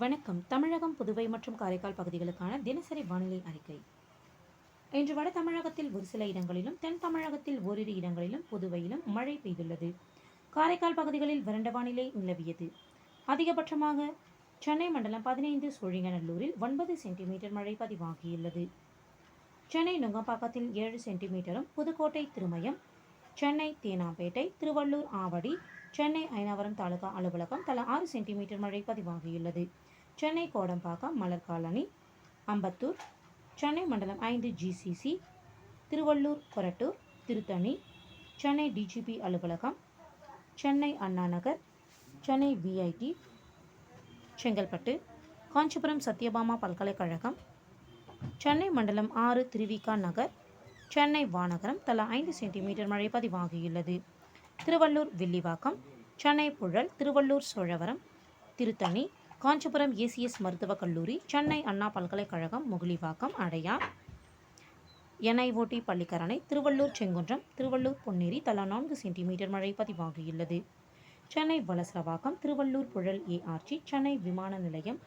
வணக்கம். தமிழகம், புதுவை மற்றும் காரைக்கால் பகுதிகளுக்கான தினசரி வானிலை அறிக்கை. இன்று வட தமிழகத்தில் ஒரு சில இடங்களிலும், தென் தமிழகத்தில் ஓரிரு இடங்களிலும், புதுவையிலும் மழை பெய்துள்ளது. காரைக்கால் பகுதிகளில் வறண்ட வானிலை நிலவியது. அதிகபட்சமாக சென்னை மண்டலம் 15 சோழிங்கநல்லூரில் 9 சென்டிமீட்டர் மழை பதிவாகியுள்ளது. சென்னை நுங்கம்பாக்கத்தில் 7 சென்டிமீட்டரும், புதுக்கோட்டை திருமயம், சென்னை தேனாம்பேட்டை, திருவள்ளூர் ஆவடி, சென்னை அயனாவரம் தாலுகா அலுவலகம் தலா 6 சென்டிமீட்டர் மழை பதிவாகியுள்ளது. சென்னை கோடம்பாக்கம், மலர் காலனி, அம்பத்தூர், சென்னை மண்டலம் 5 GCC, திருவள்ளூர் கொரட்டூர், திருத்தணி, சென்னை DGP அலுவலகம், சென்னை அண்ணா நகர், சென்னை VIT, செங்கல்பட்டு, காஞ்சிபுரம் சத்யபாமா பல்கலைக்கழகம், சென்னை மண்டலம் 6 திருவிக நகர், சென்னை வானகரம் தலா 5 சென்டிமீட்டர் மழை பதிவாகியுள்ளது. திருவள்ளூர் வில்லிவாக்கம், சென்னை புழல், திருவள்ளூர் சோழவரம், திருத்தணி, காஞ்சிபுரம் ACS மருத்துவக் கல்லூரி, சென்னை அண்ணா பல்கலைக்கழகம், முகிலிவாக்கம், அடையார், NIOT பள்ளிக்கரணை, திருவள்ளூர் செங்குன்றம், திருவள்ளூர் பொன்னேரி தலா 4 சென்டிமீட்டர் மழை பதிவாகியுள்ளது. சென்னை வலசரவாக்கம், திருவள்ளூர் புழல் ARG, சென்னை விமான நிலையம்,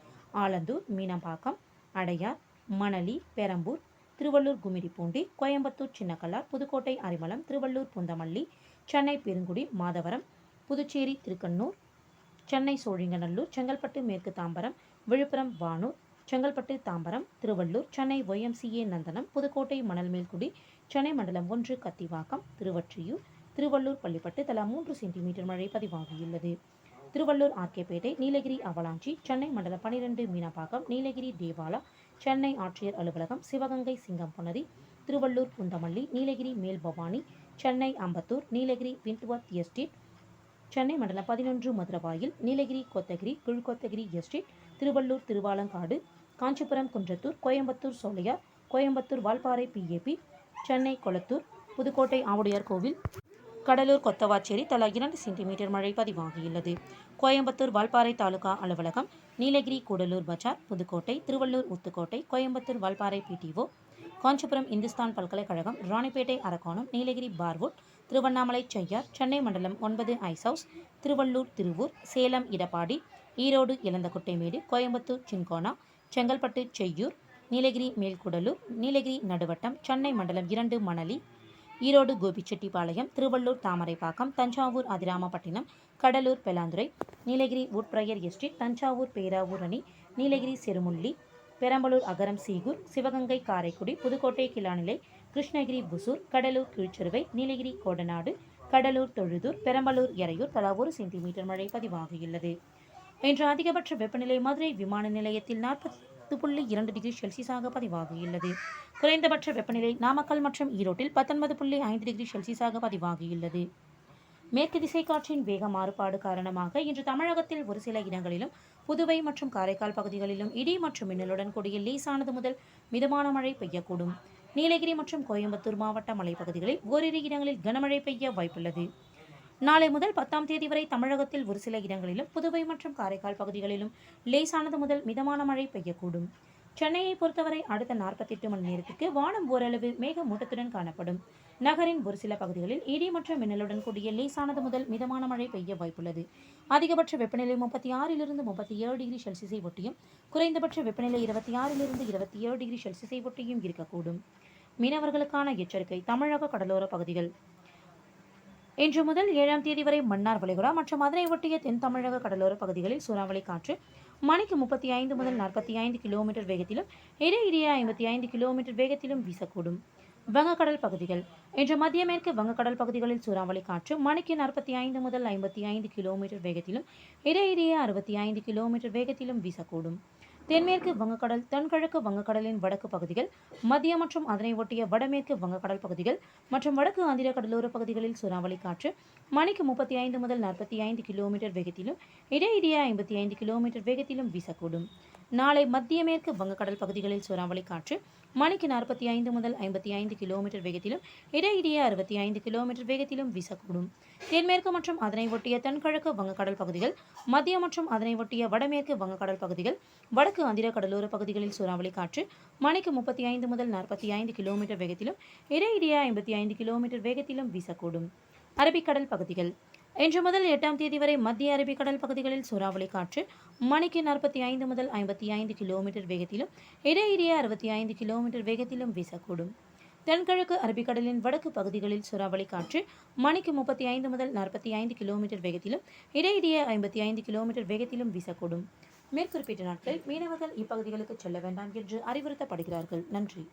ஆலந்தூர், மீனம்பாக்கம், அடையார், மணலி, பெரம்பூர், திருவள்ளூர் கும்மிடிப்பூண்டி, கோயம்புத்தூர் சின்னக்கல்லார், புதுக்கோட்டை அரிமளம், திருவள்ளூர் பூந்தமல்லி, சென்னை பெருங்குடி, மாதவரம், புதுச்சேரி திருக்கண்ணூர், சென்னை சோழிங்கநல்லூர், செங்கல்பட்டு மேற்கு தாம்பரம், விழுப்புரம் வானூர், செங்கல்பட்டு தாம்பரம், திருவள்ளூர், சென்னை YMCA நந்தனம், புதுக்கோட்டை மணல்மேல்குடி, சென்னை மண்டலம் 1 கத்திவாக்கம், திருவொற்றியூர், திருவள்ளூர் பள்ளிப்பட்டு தலா 3 சென்டிமீட்டர் மழை பதிவாகியுள்ளது. திருவள்ளூர் ஆர்கேபேட்டை, நீலகிரி அவலாஞ்சி, சென்னை மண்டலம் 12 மீனம்பாக்கம், நீலகிரி தேவாலா, சென்னை ஆட்சியர் அலுவலகம், சிவகங்கை சிங்கம்புணரி, திருவள்ளூர் பூந்தமல்லி, நீலகிரி மேல்பவானி, சென்னை அம்பத்தூர், நீலகிரி விண்ட்வர்த் எஸ்டேட், சென்னை மண்டலம் 11 மதுரவாயில், நீலகிரி கோத்தகிரி, கீழ்கோத்தகிரி எஸ்டேட், திருவள்ளூர் திருவாலங்காடு, காஞ்சிபுரம் குன்றத்தூர், கோயம்புத்தூர் சோலையார், கோயம்புத்தூர் வால்பாறை PAP, சென்னை கொளத்தூர், புதுக்கோட்டை ஆவுடையார் கோவில், கடலூர் கொத்தவாச்சேரி தலா 2 சென்டிமீட்டர் மழை பதிவாகியுள்ளது. கோயம்புத்தூர் வால்பாறை தாலுகா அலுவலகம், நீலகிரி கூடலூர் பஜார், புதுக்கோட்டை, திருவள்ளூர் ஊத்துக்கோட்டை, கோயம்புத்தூர் வால்பாறை PTO, காஞ்சிபுரம் இந்துஸ்தான் பல்கலைக்கழகம், ராணிப்பேட்டை அரக்கோணம், நீலகிரி பார்வுட், திருவண்ணாமலை செய்யார், சென்னை மண்டலம் 9 ஐஸ் ஹவுஸ், திருவள்ளூர் திருவூர், சேலம் இடப்பாடி, ஈரோடு இளந்தகுட்டைமேடு, கோயம்புத்தூர் சின்கோனா, செங்கல்பட்டு செய்யூர், நீலகிரி மேல்குடலூர், நீலகிரி நடுவட்டம், சென்னை மண்டலம் 2 மணலி, ஈரோடு கோபிச்செட்டிப்பாளையம், திருவள்ளூர் தாமரைப்பாக்கம், தஞ்சாவூர் அதிராமப்பட்டினம், கடலூர் பெலாந்துறை, நீலகிரி உட்பிரையர் எஸ்டேட், தஞ்சாவூர் பேராவூர் அணி, நீலகிரி செருமுள்ளி, பெரம்பலூர் அகரம் சீகூர், சிவகங்கை காரைக்குடி, புதுக்கோட்டை கிளாநிலை, கிருஷ்ணகிரி புசூர், கடலூர் கீழ்ச்செருவை, நீலகிரி கோடநாடு, கடலூர் தொழுதூர், பெரம்பலூர் எறையூர் தலா 1 சென்டிமீட்டர் மழை பதிவாகியுள்ளது. இன்று அதிகபட்ச வெப்பநிலை மதுரை விமான நிலையத்தில் 40.2 டிகிரி செல்சியஸாக பதிவாகியுள்ளது. குறைந்தபட்ச வெப்பநிலை நாமக்கல் மற்றும் ஈரோட்டில் 19.5 டிகிரி செல்சியஸாக பதிவாகியுள்ளது. மேற்கு திசை காற்றின் வேக மாறுபாடு காரணமாக இன்று தமிழகத்தில் ஒரு சில இடங்களிலும், புதுவை மற்றும் காரைக்கால் பகுதிகளிலும் இடி மற்றும் மின்னலுடன் கூடிய லேசானது முதல் மிதமான மழை பெய்யக்கூடும். நீலகிரி மற்றும் கோயம்புத்தூர் மாவட்ட மலைப்பகுதிகளில் ஓரிரு இடங்களில் கனமழை பெய்ய வாய்ப்புள்ளது. நாளை முதல் 10ஆம் தேதி வரை தமிழகத்தில் ஒரு சில இடங்களிலும், புதுவை மற்றும் காரைக்கால் பகுதிகளிலும் லேசானது முதல் மிதமான மழை பெய்யக்கூடும். சென்னையை பொறுத்தவரை அடுத்த 48 மணி நேரத்திற்கு வானம் ஓரளவு மேகமூட்டத்துடன் காணப்படும். நகரின் ஒரு சில பகுதிகளில் இடி மற்றும் மின்னலுடன் கூடிய லேசானது முதல் மிதமான மழை பெய்ய வாய்ப்புள்ளது. அதிகபட்ச வெப்பநிலை 36 - 37 டிகிரி செல்சியஸை ஒட்டியும், குறைந்தபட்ச வெப்பநிலை 26 - 27 டிகிரி செல்சியஸை ஒட்டியும் இருக்கக்கூடும். மீனவர்களுக்கான எச்சரிக்கை. தமிழக கடலோர பகுதிகள். இன்று முதல் 7ஆம் தேதி வரை மன்னார் வளைகுடா மற்றும் அதனை ஒட்டிய தென் தமிழக கடலோர பகுதிகளில் சூறாவளி காற்று மணிக்கு 35 முதல் 45 கிலோமீட்டர் வேகத்திலும், இடையிடையே 55 கிலோமீட்டர் வேகத்திலும் வீசக்கூடும். வங்கக்கடல் பகுதிகள். இன்று மத்திய மேற்கு வங்கக்கடல் பகுதிகளில் சூறாவளி காற்று மணிக்கு 45 முதல் 55 கிலோமீட்டர் வேகத்திலும், இடையிடையே 65 கிலோமீட்டர் வேகத்திலும் வீசக்கூடும். தென்மேற்கு வங்கக்கடல், தென்கிழக்கு வங்கக்கடலின் வடக்கு பகுதிகள், மத்திய மற்றும் அதனை ஒட்டிய வடமேற்கு வங்கக்கடல் பகுதிகள் மற்றும் வடக்கு ஆந்திர கடலோர பகுதிகளில் சூறாவளி காற்று மணிக்கு 35 முதல் 45 கிலோமீட்டர் வேகத்திலும், இடையிடையே 55 கிலோமீட்டர் வேகத்திலும் வீசக்கூடும். நாளை மத்திய மேற்கு வங்கக்கடல் பகுதிகளில் சூறாவளி காற்று மணிக்கு 45 முதல் 55 கிலோமீட்டர் வேகத்திலும், இடையிடையே 65 கிலோமீட்டர் வேகத்திலும் வீசக்கூடும். தென்மேற்கு மற்றும் அதனை ஒட்டிய தென்கிழக்கு வங்கக்கடல் பகுதிகள், மத்திய மற்றும் அதனை ஒட்டிய வடமேற்கு வங்கக்கடல் பகுதிகள், வடக்கு ஆந்திர கடலோர பகுதிகளில் சூறாவளி காற்று மணிக்கு 35 முதல் 45 கிலோமீட்டர் வேகத்திலும், இடையிடையே 55 கிலோமீட்டர் வேகத்திலும் வீசக்கூடும். அரபிக்கடல் பகுதிகள். இன்று முதல் 8ஆம் தேதி வரை மத்திய அரபிக்கடல் பகுதிகளில் சூறாவளி காற்று மணிக்கு 45 முதல் 55 கிலோமீட்டர் வேகத்திலும் இடையிடையே 65 கிலோமீட்டர் வேகத்திலும் வீசக்கூடும். தென்கிழக்கு அரபிக்கடலின் வடக்கு பகுதிகளில் சூறாவளி காற்று மணிக்கு 35 முதல் 45 கிலோமீட்டர் வேகத்திலும் இடையிடையே 55 கிலோமீட்டர் வேகத்திலும் வீசக்கூடும். மேற்குறிப்பிட்ட நாட்களில் மீனவர்கள் இப்பகுதிகளுக்கு செல்ல வேண்டாம் என்று அறிவுறுத்தப்படுகிறார்கள். நன்றி.